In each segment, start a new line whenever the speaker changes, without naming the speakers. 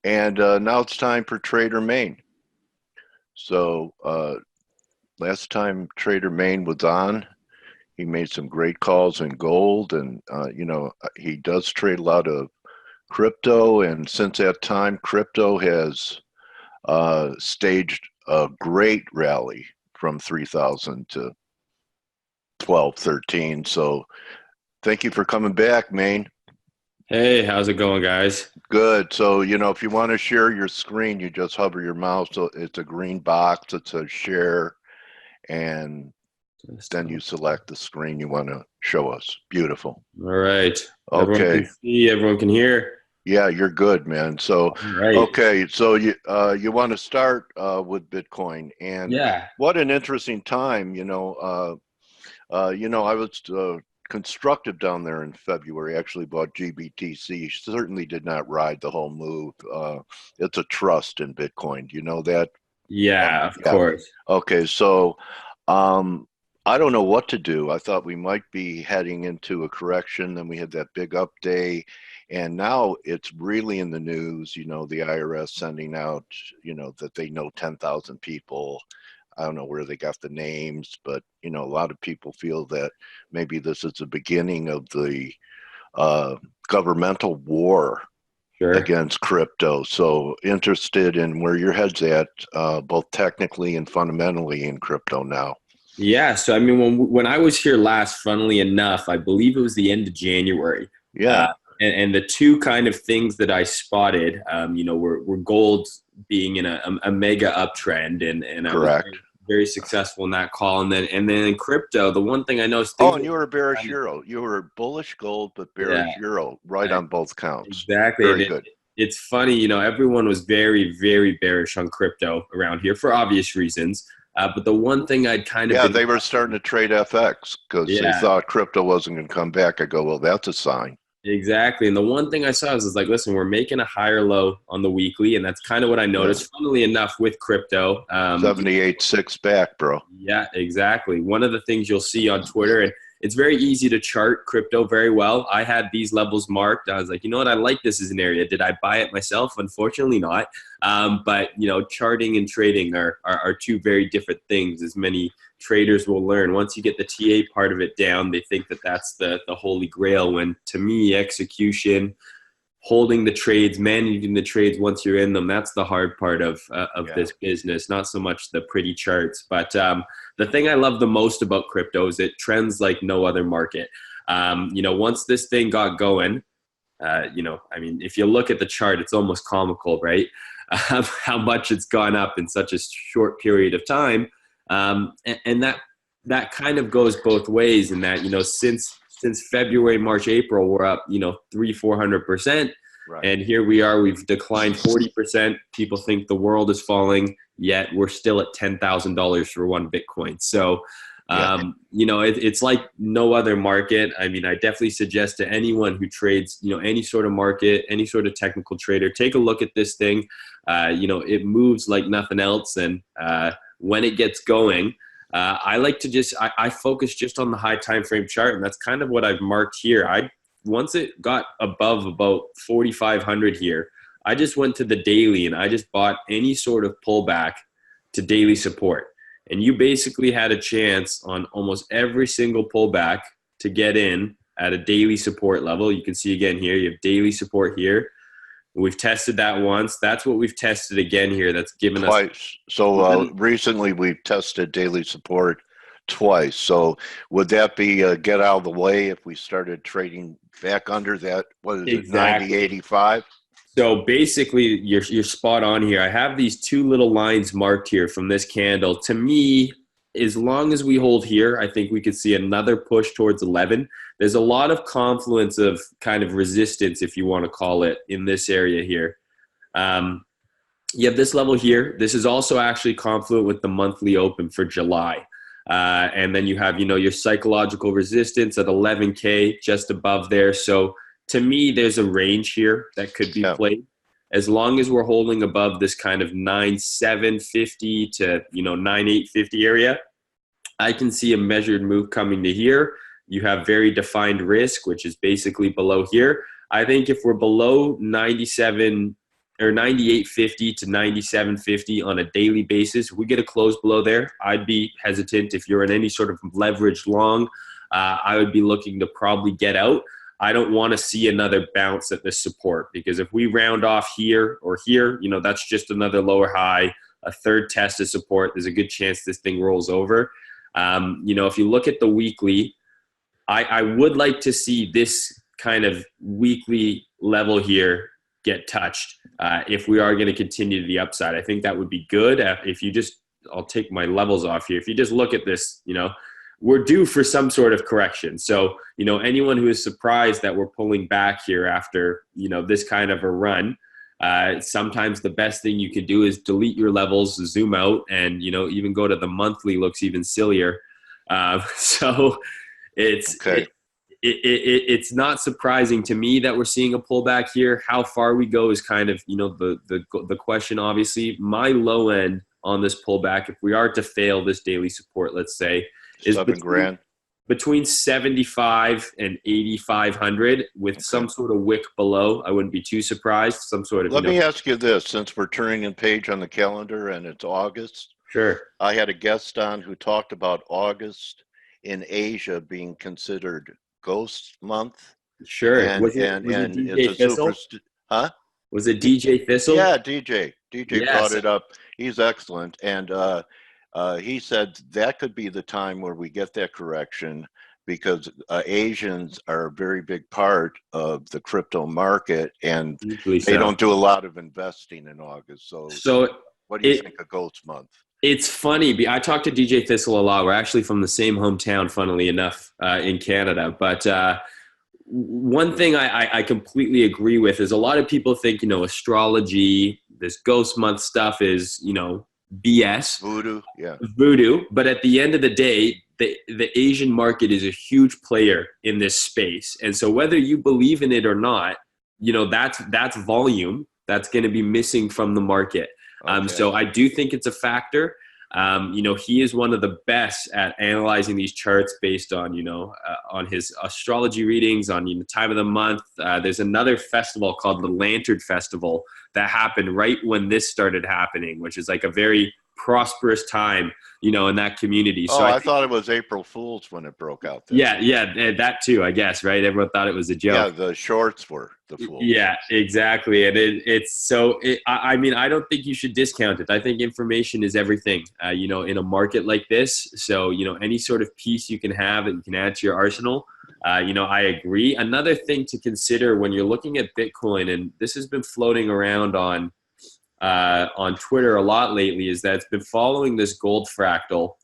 And now it's time for Trader Mayne. So last time Trader Mayne was on, he made some great calls in gold, and he does trade a lot of crypto. And since that time, crypto has staged a great rally from 3,000 to 12, 13. So thank you for coming back, Mayne.
Hey, how's it going, guys?
Good. So, if you want to share your screen, you just hover your mouse. So it's a green box that says share, and then you select the screen you want to show us. Beautiful.
All right. Everyone
Okay.
can see, everyone can hear.
Yeah, you're good, man. So,
Right.
okay. So you want to start with Bitcoin, and
Yeah.
what an interesting time. I was constructive down there in February. Actually bought GBTC. Certainly did not ride the whole move. It's a trust in Bitcoin. Do you know that?
Yeah, of
Yeah.
course.
Okay. So I don't know what to do. I thought we might be heading into a correction. Then we had that big up day. And now it's really in the news, the IRS sending out, that they know 10,000 people. I don't know where they got the names, but a lot of people feel that maybe this is the beginning of the governmental war
Sure.
against crypto. So interested in where your head's at, both technically and fundamentally in crypto now.
Yeah. So, I mean, when I was here last, funnily enough, I believe it was the end of January.
Yeah.
And the two kind of things that I spotted, were gold being in a mega uptrend, and I was
Correct.
very successful in that call. And then in crypto, the one thing I noticed.
And you were a bearish euro. You were bullish gold, but bearish euro, right on both counts.
Exactly.
Very good.
It's funny, everyone was very, very bearish on crypto around here for obvious reasons. But the one thing I'd kind of
they were starting to trade FX because they thought crypto wasn't going to come back. I go, well, that's a sign.
Exactly. And the one thing I saw is like, listen, we're making a higher low on the weekly. And that's kind of what I noticed, funnily enough, with crypto.
78.6 back, bro.
Yeah, exactly. One of the things you'll see on Twitter, and it's very easy to chart crypto very well. I had these levels marked. I was like, you know what? I like this as an area. Did I buy it myself? Unfortunately not. But, charting and trading are two very different things, as many traders will learn. Once you get the TA part of it down, they think that that's the holy grail, when to me, execution, holding the trades, managing the trades once you're in them, that's the hard part of this business, not so much the pretty charts. But the thing I love the most about crypto is it trends like no other market. Once this thing got going, if you look at the chart, it's almost comical, right? How much it's gone up in such a short period of time. And that kind of goes both ways, in that, since February, March, April, we're up, 300-400%. Right. And here we are, we've declined 40%. People think the world is falling, yet we're still at $10,000 for one Bitcoin. So, it's like no other market. I mean, I definitely suggest to anyone who trades, any sort of market, any sort of technical trader, take a look at this thing. It moves like nothing else. And when it gets going, I like to I focus just on the high time frame chart, and that's kind of what I've marked here. Once it got above about 4,500 here, I just went to the daily and I just bought any sort of pullback to daily support. And you basically had a chance on almost every single pullback to get in at a daily support level. You can see again here, you have daily support here. We've tested that once. That's what we've tested again here. That's given us
twice. So recently we've tested daily support twice. So would that be get out of the way if we started trading back under that? What is
exactly.
it, 90.85?
So basically, you're spot on here. I have these two little lines marked here from this candle. To me, as long as we hold here, I think we could see another push towards 11. There's a lot of confluence of kind of resistance, if you want to call it, in this area here. You have this level here. This is also actually confluent with the monthly open for July. And then you have, your psychological resistance at 11K just above there. So to me, there's a range here that could be played. As long as we're holding above this kind of 9,750 to 9,850 area, I can see a measured move coming to here. You have very defined risk, which is basically below here. I think if we're below 97 or 98.50 to 97.50 on a daily basis. If we get a close below there, I'd be hesitant. If you're in any sort of leverage long, I would be looking to probably get out. I don't want to see another bounce at this support, because if we round off here or here, you know, that's just another lower high, a third test of support. There's a good chance this thing rolls over. You know, if you look at the weekly, I would like to see this kind of weekly level here get touched if we are going to continue to the upside. I think that would be good. If you just, I'll take my levels off here. If you just look at this, you know, we're due for some sort of correction. So, you know, anyone who is surprised that we're pulling back here after, you know, this kind of a run, sometimes the best thing you can do is delete your levels, zoom out, and, you know, even go to the monthly looks even sillier. So it's,
Okay.
it's not surprising to me that we're seeing a pullback here. How far we go is kind of, you know, the question, obviously. My low end on this pullback, if we are to fail this daily support, let's say, is between 75 and 8,500 with some sort of wick below. I wouldn't be too surprised. Some sort of.
Let me ask you this, since we're turning a page on the calendar and it's August.
Sure.
I had a guest on who talked about August in Asia being considered ghost month.
Sure.
And it's a
Thistle?
huh?
Was it DJ Thistle?
Yeah, DJ
Yes.
brought it up. He's excellent. And he said that could be the time where we get that correction, because Asians are a very big part of the crypto market, and they don't do a lot of investing in August. So what do you think of ghost month?
It's funny. I talk to DJ Thistle a lot. We're actually from the same hometown, funnily enough, in Canada. But one thing I completely agree with is a lot of people think, you know, astrology, this ghost month stuff is, you know, BS.
Voodoo, yeah.
Voodoo. But at the end of the day, the Asian market is a huge player in this space. And so whether you believe in it or not, you know, that's volume that's going to be missing from the market.
Okay.
So I do think it's a factor. You know, he is one of the best at analyzing these charts based on, you know, on his astrology readings, on, you know, time of the month. There's another festival called the Lantern Festival that happened right when this started happening, which is like a very prosperous time, you know, in that community. So
I thought it was April Fool's when it broke out there.
Yeah, that too, I guess, right? Everyone thought it was a joke.
Yeah, the shorts were the fool.
Yeah, exactly. And I mean, I don't think you should discount it. I think information is everything, you know, in a market like this. So, you know, any sort of piece you can have that you can add to your arsenal, you know, I agree. Another thing to consider when you're looking at Bitcoin, and this has been floating around on Twitter a lot lately, is that it's been following this gold fractal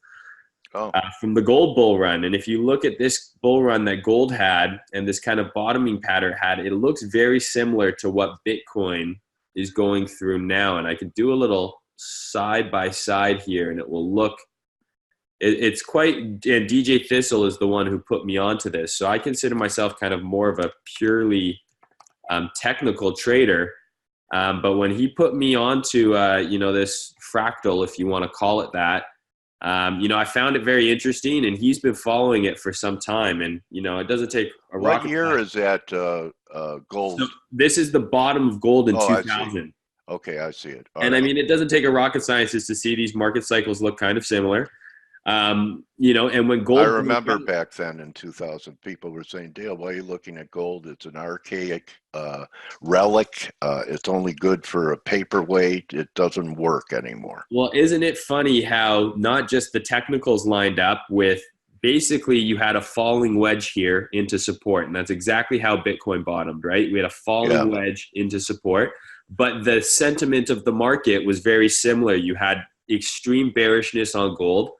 from the gold bull run. And if you look at this bull run that gold had and this kind of bottoming pattern had, it looks very similar to what Bitcoin is going through now. And I could do a little side by side here and it will look, it's quite, and DJ Thistle is the one who put me onto this. So I consider myself kind of more of a purely technical trader. But when he put me onto, you know, this fractal, if you want to call it that, you know, I found it very interesting, and he's been following it for some time. And, you know, it doesn't take a rocket.
What year is that gold?
So this is the bottom of gold in 2000.
Okay, I see it.
I mean, it doesn't take a rocket scientist to see these market cycles look kind of similar. You know, and when gold,
I remember back then in 2000, people were saying, Dale, why are you looking at gold? It's an archaic relic. It's only good for a paperweight. It doesn't work anymore.
Well, isn't it funny how not just the technicals lined up with, basically you had a falling wedge here into support, and that's exactly how Bitcoin bottomed, right? We had a falling wedge into support, but the sentiment of the market was very similar. You had extreme bearishness on gold.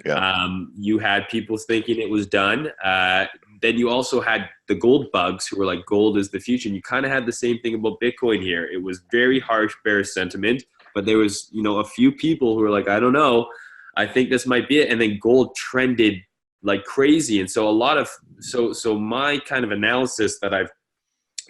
Yeah. You had people thinking it was done. Then you also had the gold bugs who were like, gold is the future. And you kind of had the same thing about Bitcoin here. It was very harsh bearish sentiment, but there was, you know, a few people who were like, I don't know, I think this might be it. And then gold trended like crazy. And so a lot of, so my kind of analysis that I've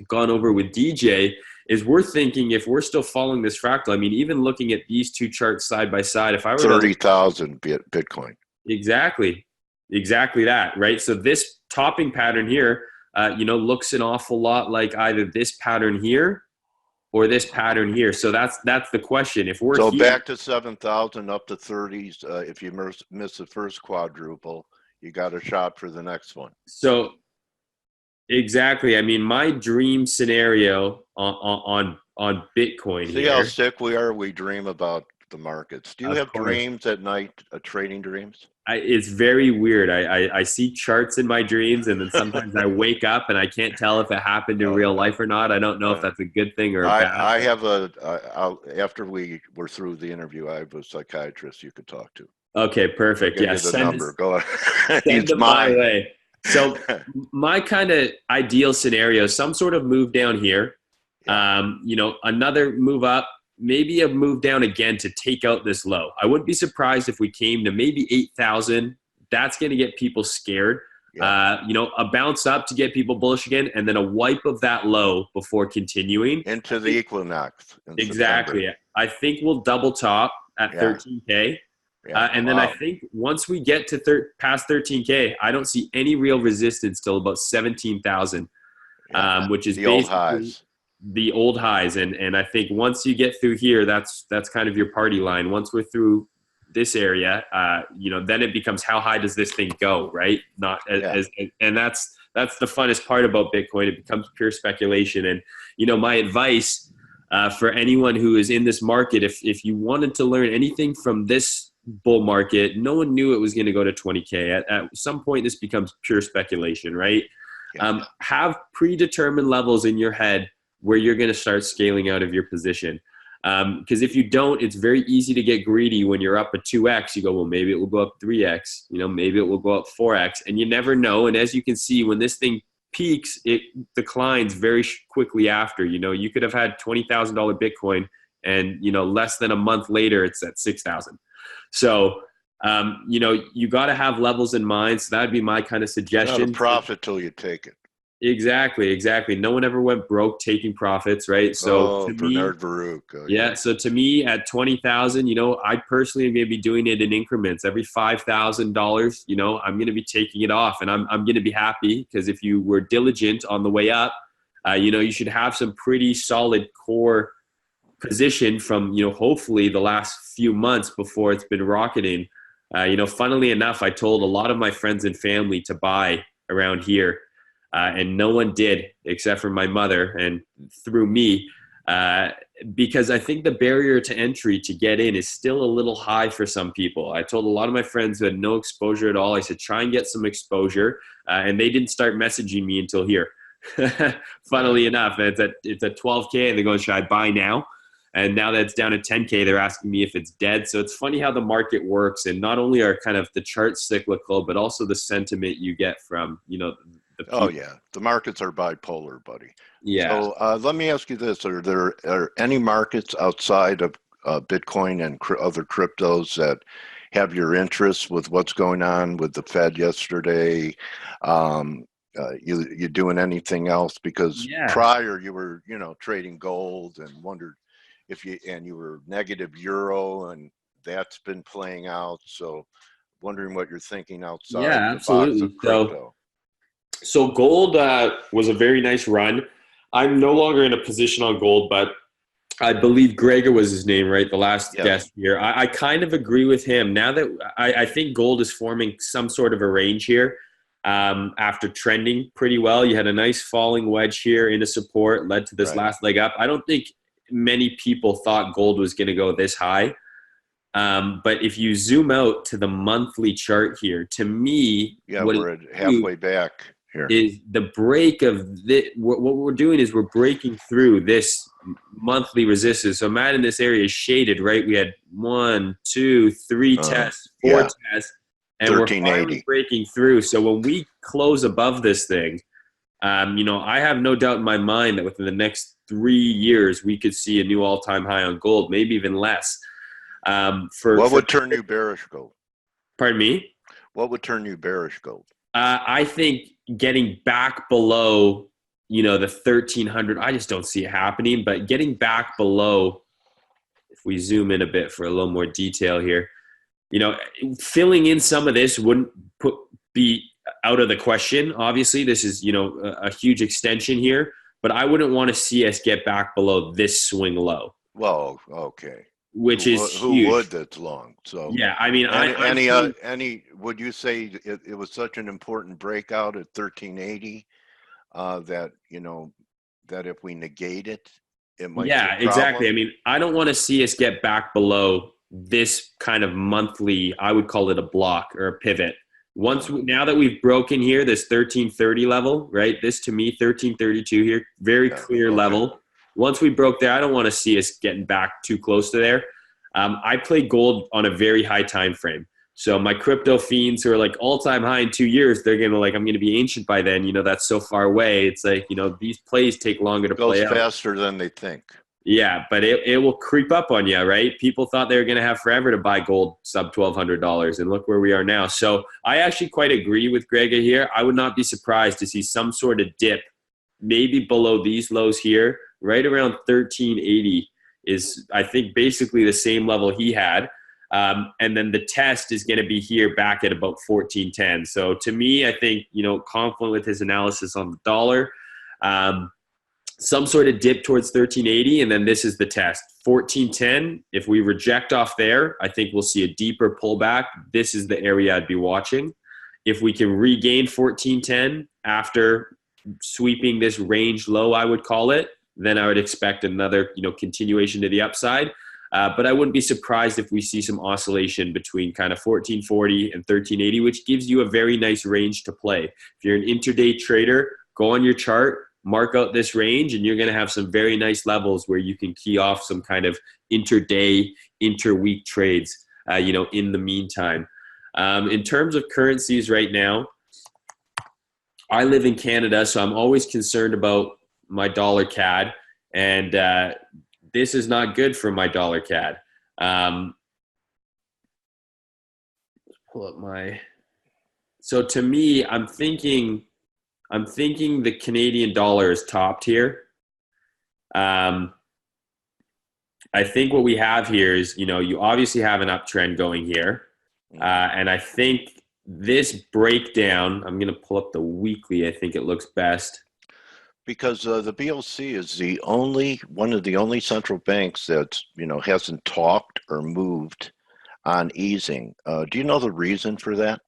gone over with DJ is we're thinking, if we're still following this fractal, I mean, even looking at these two charts side by side, if I were
30,000 Bitcoin.
Exactly that, right? So this topping pattern here, you know, looks an awful lot like either this pattern here or this pattern here. So that's the question. If we're
so
here,
back to 7,000 up to 30s, if you miss the first quadruple, you got a shot for the next one.
so exactly. I mean, my dream scenario on Bitcoin
See
here.
how sick we are? We dream about the markets. Do you
Of
have
course.
dreams at night, trading dreams?
It's very weird. I see charts in my dreams, and then sometimes I wake up and I can't tell if it happened in real life or not. I don't know if that's a good thing or a bad
I
thing.
have after we were through the interview, I have a psychiatrist you could talk to.
Okay, perfect.
I'll give
Yeah,
you the number. Go ahead.
send
He's
them my
mine.
way. So my kind of ideal scenario, some sort of move down here, another move up, maybe a move down again to take out this low. I wouldn't be surprised if we came to maybe 8,000. That's going to get people scared.
Yeah.
A bounce up to get people bullish again, and then a wipe of that low before continuing.
Into the equinox.
Exactly.
September.
I think we'll double top at 13K.
Yeah.
And then I think once we get to past 13K, I don't see any real resistance till about 17,000, which is
the old
basically
highs.
the old highs. And I think once you get through here, that's kind of your party line. Once we're through this area, then it becomes how high does this thing go, right? And that's the funnest part about Bitcoin. It becomes pure speculation. And my advice for anyone who is in this market, if you wanted to learn anything from this bull market, no one knew it was going to go to 20K. At some point, this becomes pure speculation, right?
Yeah.
Have predetermined levels in your head where you're going to start scaling out of your position. Because if you don't, it's very easy to get greedy when you're up at 2x. You go, well, maybe it will go up 3x. Maybe it will go up 4x. And you never know. And as you can see, when this thing peaks, it declines very quickly after. You could have had $20,000 Bitcoin and, less than a month later, it's at 6,000. So, you got to have levels in mind. So that'd be my kind of suggestion.
Not a profit till you take it.
Exactly. No one ever went broke taking profits, right? So
Bernard Baruch.
So to me, at 20,000, I personally am going to be doing it in increments. Every $5,000, I'm going to be taking it off, and I'm going to be happy because if you were diligent on the way up, you should have some pretty solid core position from hopefully the last few months before it's been rocketing. Funnily enough, I told a lot of my friends and family to buy around here. And no one did except for my mother and through me, because I think the barrier to entry to get in is still a little high for some people. I told a lot of my friends who had no exposure at all, I said, try and get some exposure. And they didn't start messaging me until here. Funnily enough, it's at 12K and they're going, should I buy now? And now that it's down at 10K, they're asking me if it's dead. So it's funny how the market works. And not only are kind of the charts cyclical, but also the sentiment you get from,
the markets are bipolar, buddy.
Yeah.
So let me ask you this: are there any markets outside of Bitcoin and other cryptos that have your interest with what's going on with the Fed yesterday? You doing anything else? Because prior you were trading gold and wondered if you were negative euro, and that's been playing out. So wondering what you're thinking outside the box of crypto.
So gold was a very nice run. I'm no longer in a position on gold, but I believe Gregor was his name, right? The last guest here. I kind of agree with him. Now that I think gold is forming some sort of a range here after trending pretty well. You had a nice falling wedge here into support, led to this last leg up. I don't think many people thought gold was going to go this high. But if you zoom out to the monthly chart here, to me,
we're halfway back. Here.
Is the break of this, what we're doing is we're breaking through this monthly resistance. So Matt in this area is shaded, right? We had 1, 2, 3 tests, 4 tests, and we're finally breaking through. So when we close above this thing, I have no doubt in my mind that within the next 3 years, we could see a new all-time high on gold, maybe even less.
What would turn you bearish gold?
Pardon me?
What would turn you bearish gold?
I think getting back below, the 1,300, I just don't see it happening. But getting back below, if we zoom in a bit for a little more detail here, filling in some of this wouldn't be out of the question. Obviously, this is, a huge extension here. but I wouldn't want to see us get back below this swing low.
Well, okay.
Which is
who
huge.
would that's long? So
yeah, I mean,
any would you say it was such an important breakout at 1380 that that if we negate it, it might be a problem?
exactly. I mean, I don't want to see us get back below this kind of monthly, I would call it a block or a pivot. Now that we've broken here, this 1330 level, right? This to me, 1332 here, very clear level. Once we broke there, I don't want to see us getting back too close to there. I play gold on a very high time frame. So my crypto fiends who are like all-time high in 2 years, they're going to I'm going to be ancient by then. That's so far away. It's like, these plays take longer to play out.
Goes faster than they think.
Yeah, but it will creep up on you, right? People thought they were going to have forever to buy gold sub $1,200, and look where we are now. So I actually quite agree with Grega here. I would not be surprised to see some sort of dip, maybe below these lows here, right around 1380 is, I think, basically the same level he had. And then the test is going to be here back at about 1410. So to me, I think, confident with his analysis on the dollar, some sort of dip towards 1380, and then this is the test, 1410. If we reject off there, I think we'll see a deeper pullback. This is the area I'd be watching. If we can regain 1410 after sweeping this range low, I would call it, then I would expect another continuation to the upside. But I wouldn't be surprised if we see some oscillation between kind of 1440 and 1380, which gives you a very nice range to play. If you're an intraday trader, go on your chart, mark out this range, and you're going to have some very nice levels where you can key off some kind of intraday, interweek trades, in the meantime. In terms of currencies right now, I live in Canada, so I'm always concerned about my dollar CAD, and this is not good for my dollar CAD. Let's pull up so to me, I'm thinking the Canadian dollar is topped here. I think what we have here is, you obviously have an uptrend going here. And I think this breakdown, I'm going to pull up the weekly. I think it looks best.
Because the BOC is one of the only central banks that, hasn't talked or moved on easing. Do you know the reason for that?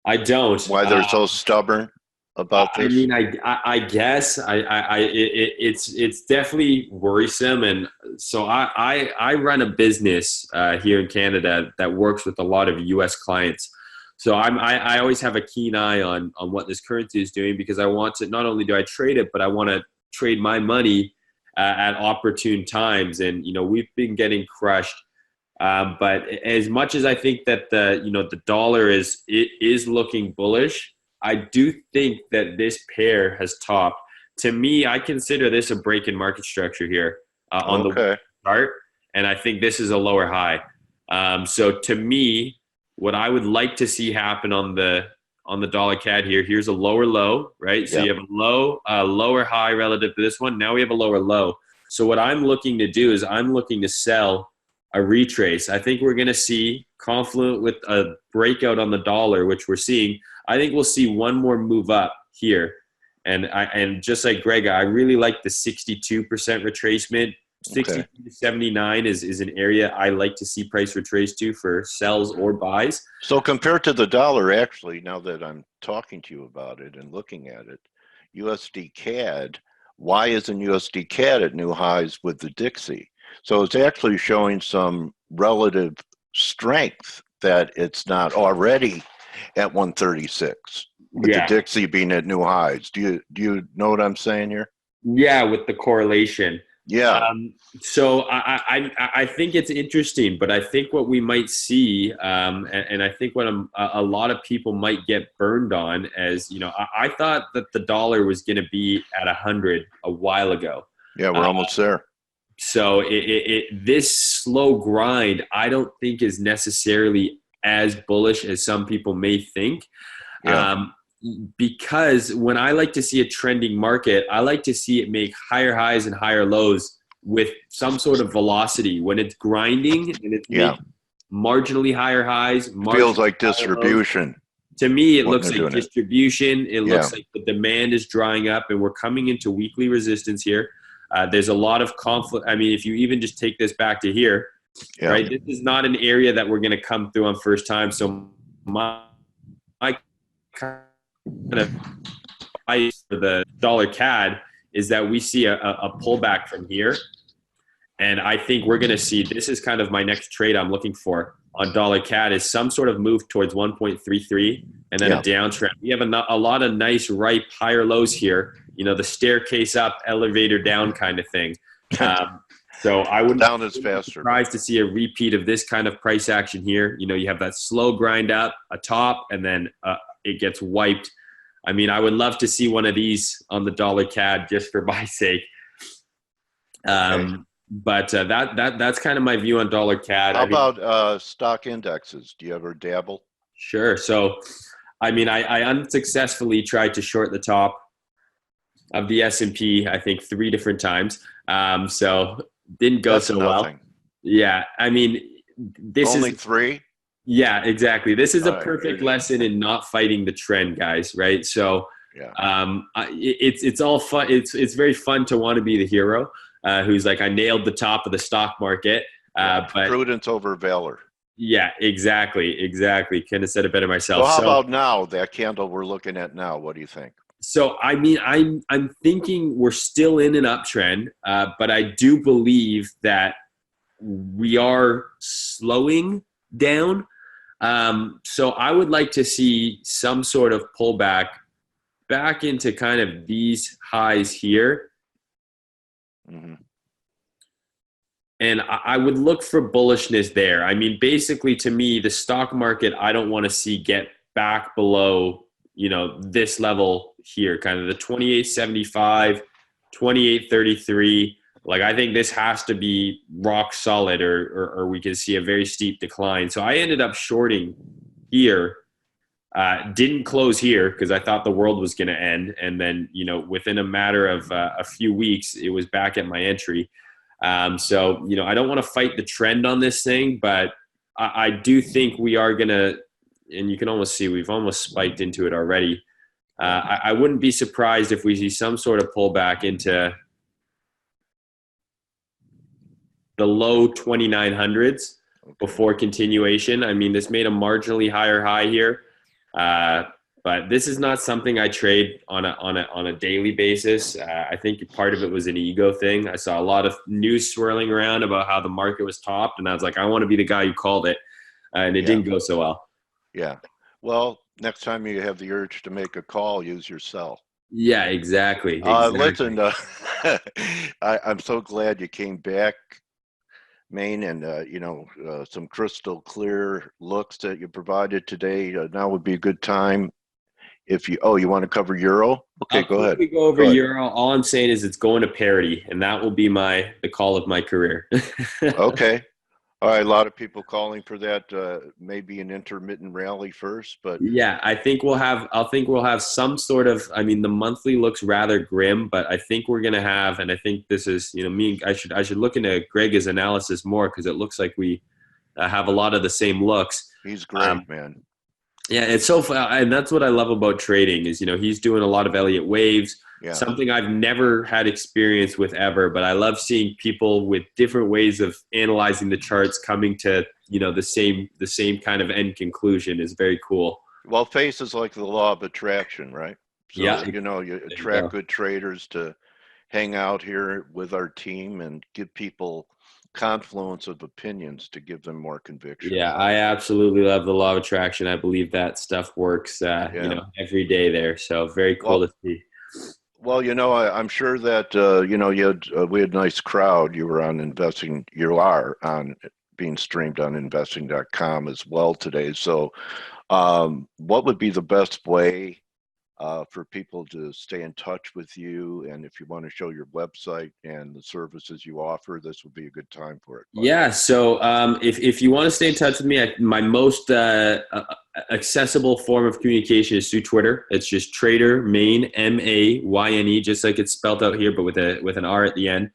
I don't.
Why they're so stubborn about this?
I mean, I guess it's definitely worrisome, and so I run a business here in Canada that works with a lot of U.S. clients. So I always have a keen eye on what this currency is doing, because I want to, not only do I trade it, but I want to trade my money at opportune times. And we've been getting crushed. But as much as I think that the dollar is looking bullish, I do think that this pair has topped. To me, I consider this a break in market structure here on the chart, and I think this is a lower high. So to me, what I would like to see happen on the dollar CAD here, here's a lower low, right? So you have a lower high relative to this one. Now we have a lower low. So what I'm looking to do is I'm looking to sell a retrace. I think we're going to see, confluent with a breakout on the dollar, which we're seeing, I think we'll see one more move up here. And just like Greg, I really like the 62% retracement. 60 to 79 is an area I like to see price retrace to for sells or buys.
So compared to the dollar, actually, now that I'm talking to you about it and looking at it, USD CAD, why isn't USD CAD at new highs with the Dixie? So it's actually showing some relative strength that it's not already at 136 with the Dixie being at new highs. Do you know what I'm saying here? Yeah,
with the correlation.
Yeah.
So I think it's interesting, but I think what we might see, and I think what a lot of people might get burned on, as I thought that the dollar was going to be at 100 a while ago.
Yeah, we're almost there.
So this slow grind, I don't think is necessarily as bullish as some people may think.
Yeah.
Because when I like to see a trending market, I like to see it make higher highs and higher lows with some sort of velocity. When it's grinding and it's making marginally higher highs,
feels like distribution.
to me, it
when
looks
they're
like
doing it.
distribution. It
Yeah.
looks like the demand is drying up, and we're coming into weekly resistance here. There's a lot of conflict. I mean, if you even just take this back to here,
Yeah.
right? This is not an area that we're going to come through on first time. So my kind of advice for the dollar CAD is that we see a pullback from here. And I think we're going to see, this is kind of my next trade I'm looking for on dollar CAD, is some sort of move towards 1.33 and then a downtrend. We have a lot of nice ripe higher lows here, you know, the staircase up, elevator down kind of thing. So I wouldn't
down is
be
faster.
surprised to see a repeat of this kind of price action here. You know, you have that slow grind up, a top, and then it gets wiped. I mean, I would love to see one of these on the dollar CAD just for my sake.
Okay.
But that's kind of my view on dollar CAD.
How about stock indexes? Do you ever dabble?
Sure. So, I mean, I unsuccessfully tried to short the top of the S&P, I think 3 different times. So didn't go so well. Yeah. I mean, this
only
is
3.
Yeah, exactly. This is a
right,
perfect lesson in not fighting the trend, guys. Right. So, it's all fun. It's very fun to want to be the hero. Who's like, I nailed the top of the stock market. But
prudence over valor.
Yeah, exactly. Couldn't have said it better myself.
So how about now, that candle we're looking at now? What do you think?
So, I mean, I'm thinking we're still in an uptrend, but I do believe that we are slowing down. So I would like to see some sort of pullback back into kind of these highs here.
Mm-hmm.
And I would look for bullishness there. I mean, basically, to me, the stock market, I don't want to see get back below, you know, this level here, kind of the 28.75, 28.33. Like, I think this has to be rock solid or we can see a very steep decline. So I ended up shorting here. Didn't close here because I thought the world was going to end. And then, you know, within a matter of a few weeks, it was back at my entry. So, you know, I don't want to fight the trend on this thing, but I do think we are going to, and you can almost see we've almost spiked into it already. I wouldn't be surprised if we see some sort of pullback into the low 2900s before continuation. I mean, this made a marginally higher high here. But this is not something I trade on a daily basis. I think part of it was an ego thing. I saw a lot of news swirling around about how the market was topped, and I was like, I want to be the guy who called it, and it didn't go so well.
Yeah. Well, next time you have the urge to make a call, use your cell.
Yeah, exactly.
Listen, I'm so glad you came back, Mayne, and you know, some crystal clear looks that you provided today. Now would be a good time. If you want to cover euro, okay, go ahead.
We go over euro. All I'm saying is it's going to parity, and that will be the call of my career.
Okay, all right. A lot of people calling for that. Maybe an intermittent rally first, but
yeah, I think we'll have some sort of. I mean, the monthly looks rather grim, but I think we're gonna have, and I think this is, you know, I should look into Greg's analysis more because it looks like we have a lot of the same looks.
He's great, man.
Yeah, it's so fun, and that's what I love about trading is, you know, he's doing a lot of Elliott waves, something I've never had experience with ever, but I love seeing people with different ways of analyzing the charts coming to, you know, the same kind of end conclusion is very cool.
Well, F.A.C.E is like the law of attraction, right? So,
yeah,
you know, you attract good traders to hang out here with our team and give people confluence of opinions to give them more conviction.
Yeah, I absolutely love the law of attraction. I believe that stuff works, you know, every day there. So very cool to see.
Well, you know, I'm sure that, you know, we had a nice crowd. You were on investing. You are on being streamed on investing.com as well today. So what would be the best way for people to stay in touch with you? And if you want to show your website and the services you offer, this would be a good time for it.
Yeah. So if you want to stay in touch with me, my most accessible form of communication is through Twitter. It's just Trader Mayne, Mayne, just like it's spelled out here, but with an R at the end.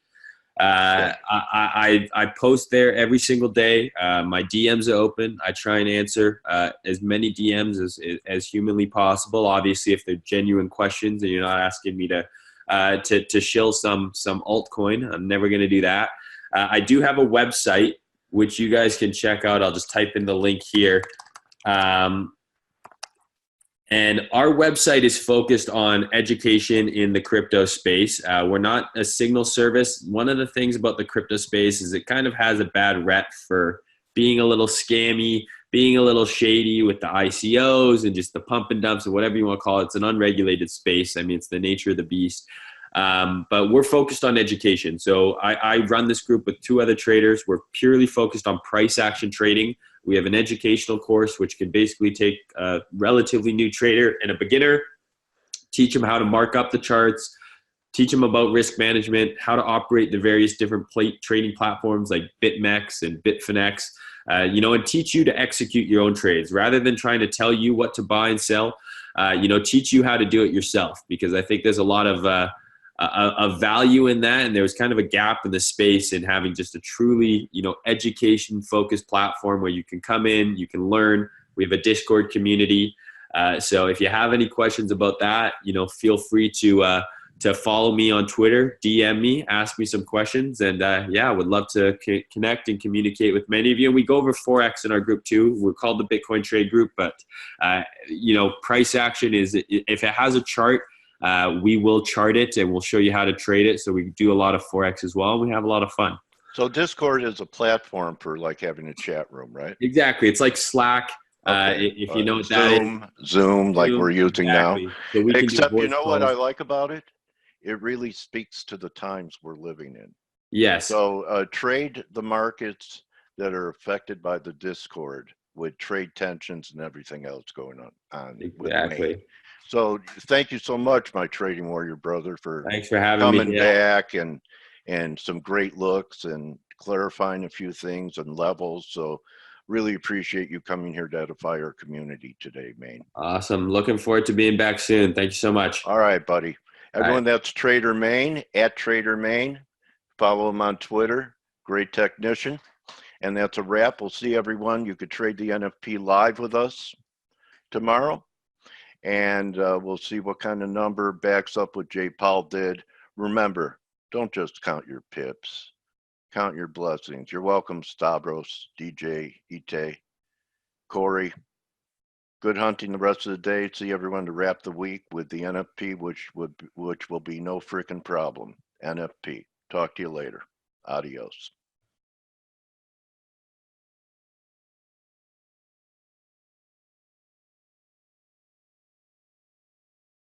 I post there every single day. My DMs are open. I try and answer as many DMs as humanly possible. Obviously, if they're genuine questions and you're not asking me to shill some altcoin, I'm never going to do that. I do have a website which you guys can check out. I'll just type in the link here. And our website is focused on education in the crypto space. We're not a signal service. One of the things about the crypto space is it kind of has a bad rep for being a little scammy, being a little shady with the ICOs and just the pump and dumps or whatever you want to call it. It's an unregulated space. I mean, it's the nature of the beast. But we're focused on education. So I run this group with 2 other traders. We're purely focused on price action trading. We have an educational course which can basically take a relatively new trader and a beginner, teach them how to mark up the charts, teach them about risk management, how to operate the various different trading platforms like BitMEX and Bitfinex, and teach you to execute your own trades rather than trying to tell you what to buy and sell. Teach you how to do it yourself, because I think there's a lot of value in that, and there was kind of a gap in the space in having just a truly education focused platform where you can come in, you can learn. We have a Discord community, so if you have any questions about that, feel free to follow me on Twitter, DM me, ask me some questions, and I would love to connect and communicate with many of you. And we go over Forex in our group too. We're called the Bitcoin Trade Group, but price action is, if it has a chart, we will chart it and we'll show you how to trade it. So we do a lot of Forex as well. We have a lot of fun.
So Discord is a platform for like having a chat room, right?
Exactly. It's like Slack.
Okay.
If you know what that is.
Zoom, like we're using
exactly.
now.
So we
Except
can
you know what I like about it? It really speaks to the times we're living in.
Yes.
So trade the markets that are affected by the Discord with trade tensions and everything else going on.
Exactly.
With so thank you so much, my trading warrior brother, for
thanks for having
coming
me,
back and some great looks and clarifying a few things and levels. So really appreciate you coming here to edify our community today, Mayne.
Awesome. Looking forward to being back soon. Thank you so much.
All right, buddy. Everyone, that's Trader Mayne, at Trader Mayne. Follow him on Twitter. Great technician. And that's a wrap. We'll see everyone. You could trade the NFP live with us tomorrow. And we'll see what kind of number backs up what Jay Paul did. Remember, don't just count your pips. Count your blessings. You're welcome, Stavros, DJ, Ite, Corey. Good hunting the rest of the day. See everyone to wrap the week with the NFP, which will be no freaking problem. NFP. Talk to you later. Adios.